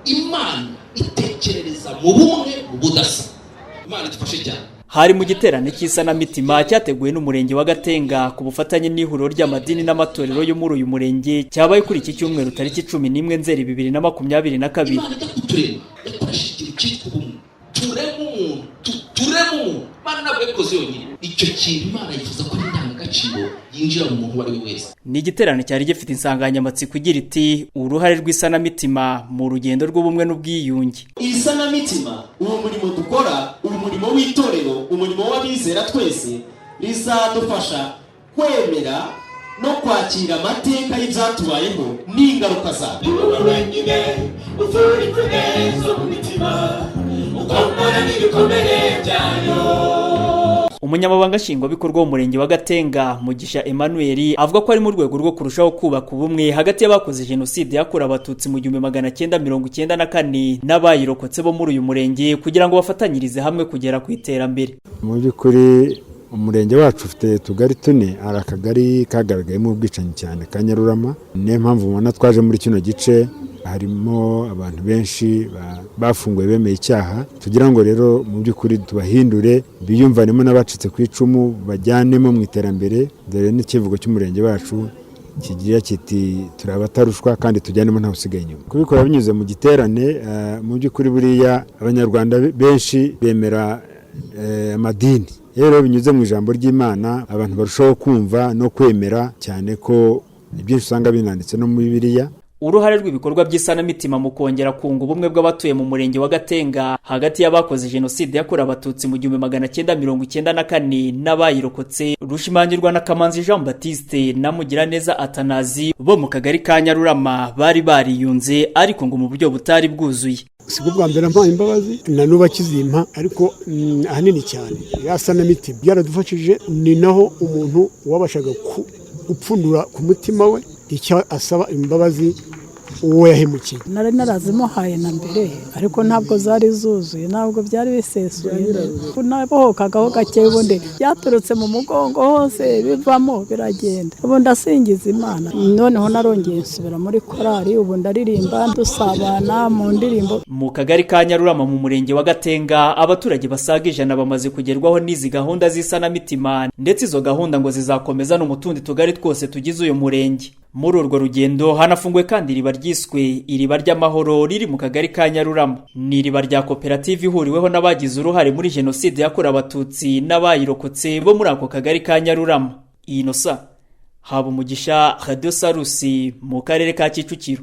Imana itekerereza mu bumwe budasa. Imana dufashe cyane. Hari mu giterane cy'isanamitima cyateguwe n'umurenge wa Gatenga ku bufatanye n'ihuriro ry'amadini n'amatorero yo muri uyu murenge cyabaye kuri iki cyumweru tariki 11 Nzeri 2022. Imana itakuturema yakoresheje cyitwa ubumwe. Turemu Imana bekoze yonyine. Icyo kintu Imana yifuza ko indangagaciro yinjira mu muntu wari wese. Ni igiterane cyari gifite insanganyamatsiko igira iti uruhare rw'isanamitima mu rugendo rw'ubumwe n'ubwiyunge. Isanamitima uwo murimo dukora, umurimo w'itorero, umurimo w'abizera twese rizadufasha kwemera no kwakira amateka y'ibyatubayeho n'ingaruka zabyo. Wenyine ufurike neza mu mitima ukomora n'ibikomere byayo. Umunyamabanga nshingwabikorwa w'umurenge wa Gatenga Mugisha Emmanuel avuga ko ari mu rwego rwo kurushaho kubaka ubumwe hagati y'abakoze Jenoside yakorewe Abatutsi mu 1994 n'abayirokotse bo muri uyu murenge kugira ngo bafatanyirize hamwe kugera ku iterambere. Mu by'ukuri umurenge wacu ufite tugari tune, ari akagari kagaragayemo ubwicanyi cyane ka Nyarurama. Niyo mpamvu mubona twaje muri kino gice, harimo abantu benshi bafunguwe bemeye icyaha, tugira ngo rero mu by'ukuri tubahindure biyumvanemo n'abacitse ku icumu bajyanemo mu iterambere. Dore n'ikivugo cy'umurenge wacu kigira kiti turabatarushwa kandi tujyanemo nta usigaye inyuma. Kubikora binyuze mu giterane, mu by'ukuri buriya abanyarwanda benshi bemera amadini. Rero binyuze mu ijambo ry'Imana abantu barushaho kumva no kwemera cyane ko ibyinshi usanga binanditse no mu Bibiliya. Uruhare rw'ibikorwa by'isanamitima mu kongera kunga ubumwe bw'abatuye mu murenge wa Gatenga hagati y'abakoze Jenoside yakorewe Abatutsi mu 1994 n'abayirokotse rushimangirwa na Kamanzi Jean Baptiste na Mugiraneza Atanazi bo mu kagari ka Nyarurama bari bariyunze ariko ngo mu buryo butari bwuzuye. Sigo bwa mbere mpaye imbabazi na nuba kizimpa, ariko ahanini cyane yasanamitima byaradufashije. Ni naho umuntu wabashaga gupfundura ku mutima we icyo asaba imbabazi uwo yahemukiye. Nari narazimuhaye na mbere ariko ntabwo zari zuzuye, ntabwo byari bisesuye. Nabohokagaho gake ubundi byaturutse mu mugongo hose bivamo biragenda. Ubu ndasingiza Imana. Noneho narongeye nsubira muri korali, ubu ndaririmba dusabana mu ndirimbo. Mu kagari ka Nyarurama mu murenge wa Gatenga abaturage basaga 100 bamaze kugerwaho n'izi gahunda z'isanamitima, ndetse izo gahunda ngo zizakomeza no mu tundi tugari twose tugize uyu murenge. Muri urwo rugendo hanafunguwe kandi iriba ryiswe iriba ry'amahoro riri mu kagari ka Nyarurama. Ni iriba rya koperative ihuriweho n'abagize uruhare muri Jenoside yakorewe Abatutsi n'abayirokotse bo muri ako kagari ka Nyarurama. Inosa Habumugisha Radio Sarusi mu karere ka Kicukiro.